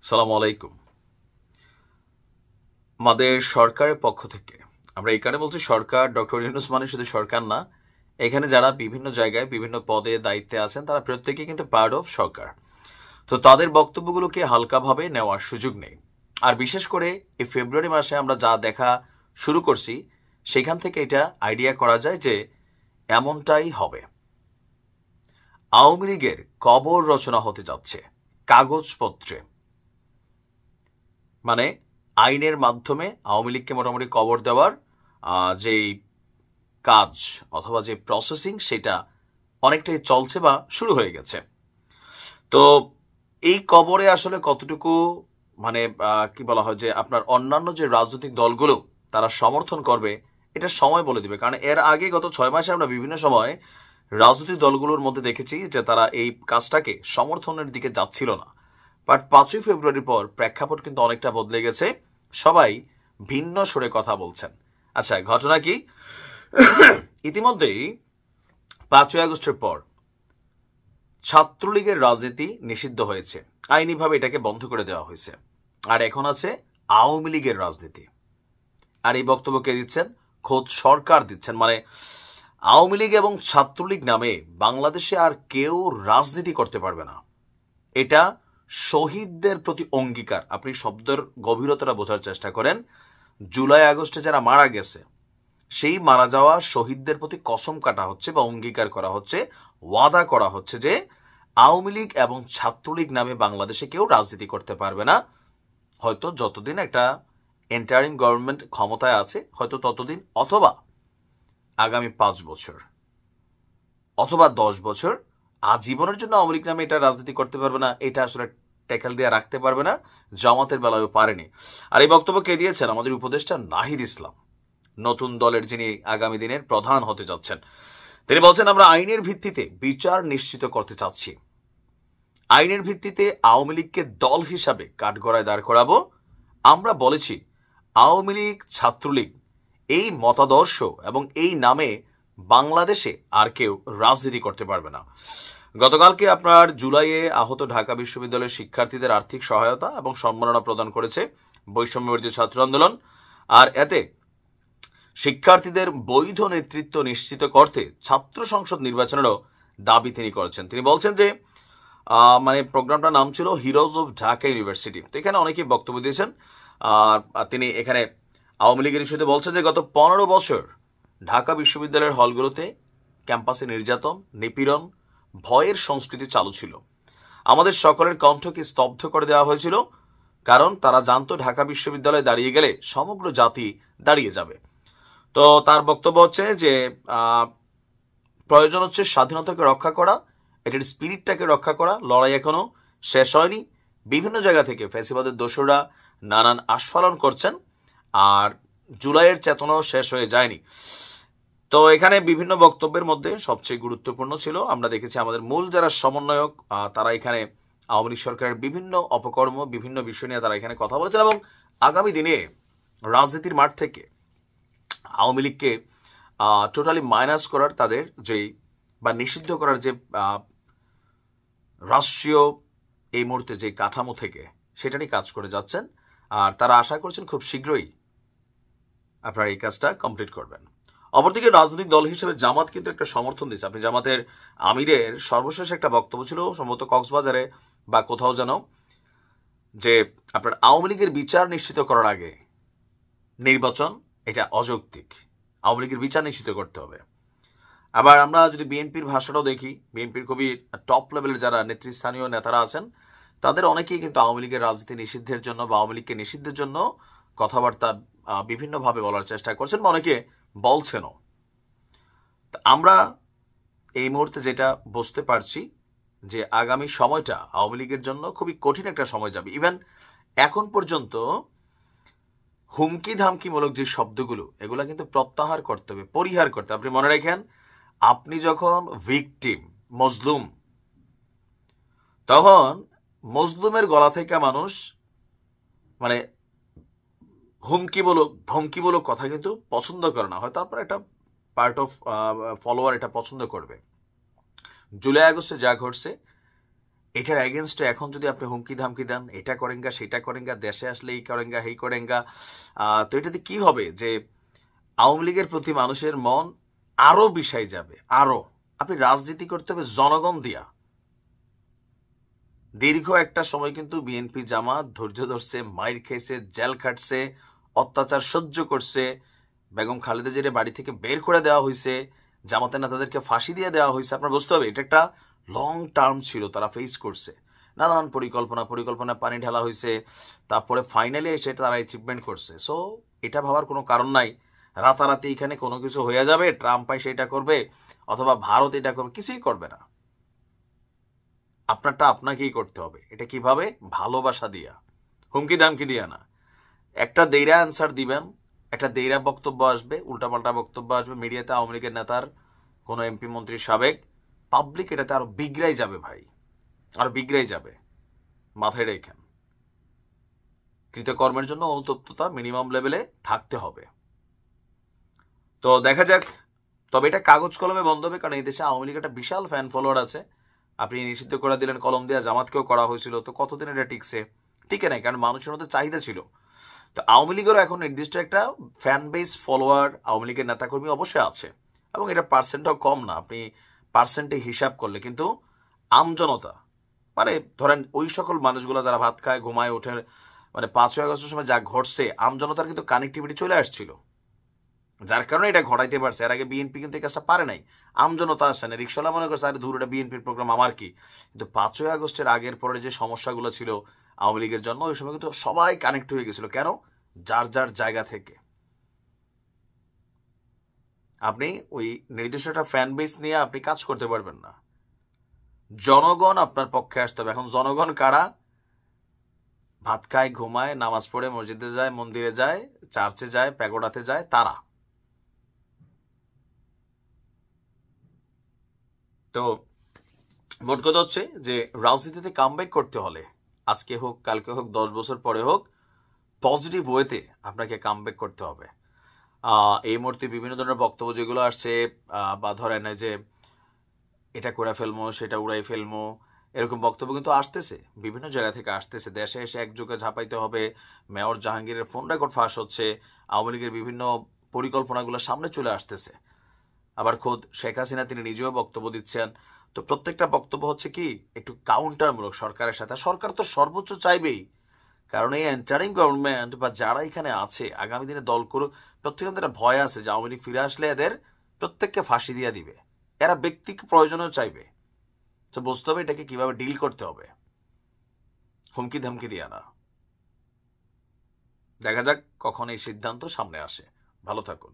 সালামু আলাইকুম। আমাদের সরকারের পক্ষ থেকে আমরা এই কারণে বলছি, সরকার ডক্টর ইউনূস মানে শুধু সরকার না, এখানে যারা বিভিন্ন জায়গায় বিভিন্ন পদে দায়িত্বে আছেন তারা প্রত্যেকেই কিন্তু পার্ট অফ সরকার। তো তাদের বক্তব্যগুলোকে হালকাভাবে নেওয়ার সুযোগ নেই। আর বিশেষ করে এই ফেব্রুয়ারি মাসে আমরা যা দেখা শুরু করছি, সেখান থেকে এটা আইডিয়া করা যায় যে এমনটাই হবে। আওয়ামী লীগের কবর রচনা হতে যাচ্ছে কাগজপত্রে, মানে আইনের মাধ্যমে আওয়ামী লীগকে মোটামুটি কবর দেওয়ার যেই কাজ অথবা যে প্রসেসিং, সেটা অনেকটাই চলছে বা শুরু হয়ে গেছে। তো এই কবরে আসলে কতটুকু মানে কি বলা হয় যে আপনার অন্যান্য যে রাজনৈতিক দলগুলো তারা সমর্থন করবে, এটা সময় বলে দিবে। কারণ এর আগে গত 6 মাসে আমরা বিভিন্ন সময় রাজনৈতিক দলগুলোর মধ্যে দেখেছি যে তারা এই কাজটাকে সমর্থনের দিকে যাচ্ছিল না। বাট 5ই ফেব্রুয়ারির পর প্রেক্ষাপট কিন্তু অনেকটা বদলে গেছে, সবাই ভিন্ন সুরে কথা বলছেন। আচ্ছা, ঘটনা কি? ইতিমধ্যেই 5ই আগস্টের পর ছাত্রলীগের রাজনীতি নিষিদ্ধ হয়েছে, আইনিভাবে এটাকে বন্ধ করে দেওয়া হয়েছে। আর এখন আছে আওয়ামী লীগের রাজনীতি। আর এই বক্তব্য কে দিচ্ছেন? খোদ সরকার দিচ্ছেন। মানে আওয়ামী লীগ এবং ছাত্রলীগ নামে বাংলাদেশে আর কেউ রাজনীতি করতে পারবে না। এটা শহীদদের প্রতি অঙ্গীকার। আপনি শব্দের গভীরতাটা বোঝার চেষ্টা করেন। জুলাই আগস্টে যারা মারা গেছে, সেই মারা যাওয়া শহীদদের প্রতি কসম কাটা হচ্ছে বা অঙ্গীকার করা হচ্ছে, ওয়াদা করা হচ্ছে যে আওয়ামী লীগ এবং ছাত্রলীগ নামে বাংলাদেশে কেউ রাজনীতি করতে পারবে না। হয়তো যতদিন একটা ইন্টারিম গভর্নমেন্ট ক্ষমতায় আছে, হয়তো ততদিন, অথবা আগামী 5 বছর অথবা 10 বছর, আজীবনের জন্য আওয়ামী লীগ নামে এটা রাজনীতি করতে পারবে না। এটা আসলে ট্যাকেল দিয়ে রাখতে পারবে না, জামাতের বেলায়ও পারেনি। আর এই বক্তব্য কে দিয়েছেন? আমাদের উপদেষ্টা নাহিদ ইসলাম, নতুন দলের যিনি আগামী দিনের প্রধান হতে যাচ্ছেন। তিনি বলছেন, আমরা আইনের ভিত্তিতে বিচার নিশ্চিত করতে চাচ্ছি। আইনের ভিত্তিতে আওয়ামী লীগকে দল হিসাবে কাঠগড়ায় দাঁড় করাবো। আমরা বলেছি আওয়ামী লীগ, ছাত্রলীগ এই মতাদর্শ এবং এই নামে বাংলাদেশে আর কেউ রাজনীতি করতে পারবে না। গতকালকে আপনার জুলাইয়ে আহত ঢাকা বিশ্ববিদ্যালয়ের শিক্ষার্থীদের আর্থিক সহায়তা এবং সম্মাননা প্রদান করেছে বৈষম্যবিরোধী ছাত্র আন্দোলন। আর এতে শিক্ষার্থীদের বৈধ নেতৃত্ব নিশ্চিত করতে ছাত্র সংসদ নির্বাচনেরও দাবি তিনি করেছেন। তিনি বলছেন যে মানে প্রোগ্রামটার নাম ছিল হিরোজ অফ ঢাকা ইউনিভার্সিটি। তো এখানে অনেকেই বক্তব্য দিয়েছেন। আর তিনি এখানে আওয়ামী লীগের ইস্যুতে বলছেন যে গত 15 বছর ঢাকা বিশ্ববিদ্যালয়ের হলগুলোতে ক্যাম্পাসে নির্যাতন, নিপীড়ন, ভয়ের সংস্কৃতি চালু ছিল। আমাদের সকলের কণ্ঠকে স্তব্ধ করে দেওয়া হয়েছিল, কারণ তারা জানতো ঢাকা বিশ্ববিদ্যালয়ে দাঁড়িয়ে গেলে সমগ্র জাতি দাঁড়িয়ে যাবে। তো তার বক্তব্য হচ্ছে যে প্রয়োজন হচ্ছে স্বাধীনতাকে রক্ষা করা, এটার স্পিরিটটাকে রক্ষা করা। লড়াই এখনো শেষ হয়নি। বিভিন্ন জায়গা থেকে ফ্যাসিবাদের দোসররা নানান আস্ফালন করছেন, আর জুলাইয়ের চেতনাও শেষ হয়ে যায়নি। তো এখানে বিভিন্ন বক্তব্যের মধ্যে সবচেয়ে গুরুত্বপূর্ণ ছিল, আমরা দেখেছি আমাদের মূল যারা সমন্বয়ক তারা এখানে আওয়ামী লীগ সরকারের বিভিন্ন অপকর্ম, বিভিন্ন বিষয় নিয়ে তারা এখানে কথা বলেছেন এবং আগামী দিনে রাজনীতির মাঠ থেকে আওয়ামী লীগকে টোটালি মাইনাস করার, তাদের যেই বা নিষিদ্ধ করার যে রাষ্ট্রীয় এই মুহূর্তে যে কাঠামো থেকে, সেটা নিয়ে কাজ করে যাচ্ছেন। আর তারা আশা করছেন খুব শীঘ্রই আপনারা এই কাজটা কমপ্লিট করবেন। অপরদিকে রাজনৈতিক দল হিসেবে জামাত কিন্তু একটা সমর্থন দিচ্ছে। আপনি জামাতের আমিরের সর্বশেষ একটা বক্তব্য ছিল সম্ভবত কক্সবাজারে বা কোথাও যেন, যে আপনার আওয়ামী লীগের বিচার নিশ্চিত করার আগে নির্বাচন এটা অযৌক্তিক, আওয়ামী লীগের বিচার নিশ্চিত করতে হবে। আবার আমরা যদি বিএনপির ভাষাটাও দেখি, বিএনপির খুবই টপ লেভেলের যারা নেতৃস্থানীয় নেতারা আছেন, তাদের অনেকেই কিন্তু আওয়ামী লীগের রাজনীতি নিষিদ্ধের জন্য বা আওয়ামী লীগকে নিষিদ্ধের জন্য কথাবার্তা বিভিন্নভাবে বলার চেষ্টা করছেন বা অনেকে বলছেনও। আমরা এই মুহূর্তে যেটা বুঝতে পারছি যে আগামী সময়টা আওয়ামী লীগের জন্য খুবই কঠিন একটা সময় যাবে। ইভেন এখন পর্যন্ত হুমকি ধামকিমূলক যে শব্দগুলো, এগুলা কিন্তু প্রত্যাহার করতে হবে, পরিহার করতে হবে। আপনি মনে রাখেন, আপনি যখন ভিকটিম, মজলুম, তখন মজলুমের গলা থেকে মানুষ মানে হুমকিমূলক, ধমকিমূলক কথা কিন্তু পছন্দ করে না। হয়তো আপনার একটা পার্ট অফ ফলোয়ার এটা পছন্দ করবে। জুলাই আগস্টে যা ঘটছে, এটার এগেনস্টে এখন যদি আপনি হুমকি ধামকি দেন, এটা করেঙ্গা সেটা করেঙ্গা, দেশে আসলে এই করেঙ্গা এই করেঙ্গা, তো এটাতে কি হবে যে আওয়ামী লীগের প্রতি মানুষের মন আরো বিষাই যাবে। আরো আপনি রাজনীতি করতে হবে জনগণ দিয়া। দীর্ঘ একটা সময় কিন্তু বিএনপি জামাত ধৈর্য ধরছে, মাইর খেয়েছে, জেল খাটছে, অত্যাচার সহ্য করছে, বেগম খালেদা জিয়ার বাড়ি থেকে বের করে দেওয়া হয়েছে, জামাতের নেতাদেরকে ফাঁসি দিয়ে দেওয়া হয়েছে। আপনার বুঝতে হবে এটা একটা লং টার্ম ছিল, তারা ফেস করছে নানান পরিকল্পনা পানি ঢালা হয়েছে, তারপরে ফাইনালি এসে তারা অ্যাচিভমেন্ট করছে। সো এটা ভাবার কোনো কারণ নাই রাতারাতি এখানে কোনো কিছু হয়ে যাবে, ট্রাম্প পাই সেটা করবে অথবা ভারত এটা করবে, কিছুই করবে না। আপনারটা আপনাকেই করতে হবে। এটা কিভাবে? ভালোবাসা দিয়া, হুমকি দামকি দিয়া না। একটা দেইরা অ্যান্সার দিবেন, একটা দেইরা বক্তব্য আসবে, উল্টাপাল্টা বক্তব্য আসবে মিডিয়াতে, আওয়ামী লীগের নেতার কোনো এমপি মন্ত্রী সাবেক, পাবলিক এটাতে আরো বিগড়াই যাবে ভাই, আরো বিগড়াই যাবে। মাথায় রেখেন, কৃতকর্মের জন্য অনুতপ্ততা মিনিমাম লেভেলে থাকতে হবে। তো দেখা যাক, তবে এটা কাগজ কলমে বন্ধ হবে, কারণ এই দেশে আওয়ামী লীগের একটা বিশাল ফ্যান ফলোয়ার আছে। আপনি নিষিদ্ধ করে দিলেন, কলম দিয়া জামাতকেও করা হয়েছিল, তো কতদিন এটা টিকছে? টিকে নাই, কারণ মানুষের মধ্যে চাহিদা ছিল। তো আওয়ামী লীগেরও এখন নির্দিষ্ট একটা ফ্যান বেস ফলোয়ার আওয়ামী লীগের নেতাকর্মী অবশ্যই আছে, এবং এটা পার্সেন্টও কম না আপনি পার্সেন্টে হিসাব করলে। কিন্তু আমজনতা, মানে ধরেন ওই সকল মানুষগুলো যারা ভাত খায় ঘুমায় ওঠে, মানে 5ই আগস্টের সময় যা ঘটছে আমজনতার কিন্তু কানেক্টিভিটি চলে আসছিল, যার কারণে এটা ঘটাইতে পারছে। এর আগে বিএনপি কিন্তু এই কাজটা পারে নাই, আমজনতা আসে না, রিক্সাওয়ালা মনে করছে আরে ধুর এটা বিএনপির প্রোগ্রাম আমার কি। কিন্তু 5ই আগস্টের আগের পরে যে সমস্যাগুলো ছিল আওয়ামী লীগের জন্য, ওই সময় কিন্তু সবাই কানেক্ট হয়ে গেছিল। কেন? যার যার জায়গা থেকে। আপনি ওই নির্দিষ্ট একটা ফ্যান বেস নিয়ে আপনি কাজ করতে পারবেন না। জনগণ আপনার পক্ষে আসতে হবে। এখন জনগণ কারা? ভাত খায় ঘুমায়, নামাজ পড়ে মসজিদে যায়, মন্দিরে যায়, চার্চে যায়, প্যাগোডাতে যায়, তারা। তো মোট কথা হচ্ছে যে রাজনীতিতে কামব্যাক করতে হলে আজকে হোক কালকে হোক 10 বছর পরে হোক, পজিটিভ ওয়েতে আপনাকে কামব্যাক করতে হবে। এই মুহূর্তে বিভিন্ন ধরনের বক্তব্য যেগুলো আসছে, বা ধরেন যে এটা করে ফেলবো সেটা উড়াই ফেলবো, এরকম বক্তব্য কিন্তু আসতেছে, বিভিন্ন জায়গা থেকে আসতেছে। দেশে এসে একযোগে ঝাঁপাইতে হবে, মেয়র জাহাঙ্গীরের ফোন রেকর্ড ফাঁস হচ্ছে, আওয়ামী লীগের বিভিন্ন পরিকল্পনাগুলো সামনে চলে আসতেছে। আবার খোদ শেখ হাসিনা তিনি নিজেও বক্তব্য দিচ্ছেন। তো প্রত্যেকটা বক্তব্য হচ্ছে কি একটু কাউন্টারমূলক সরকারের সাথে। সরকার তো সর্বোচ্চ চাইবেই, কারণ এই এন্টারিং গভর্নমেন্ট বা যারা এখানে আছে আগামী দিনে দল করুক, প্রত্যেকের একটা ভয় আছে যে আওয়ামী লীগ ফিরে আসলে এদের প্রত্যেককে ফাঁসি দিয়ে দিবে। এরা ব্যক্তিক প্রয়োজনেও চাইবে। তো বুঝতে হবে এটাকে কিভাবে ডিল করতে হবে, হুমকি ধামকি দিয়ে না। দেখা যাক কখন এই সিদ্ধান্ত সামনে আসে। ভালো থাকুন।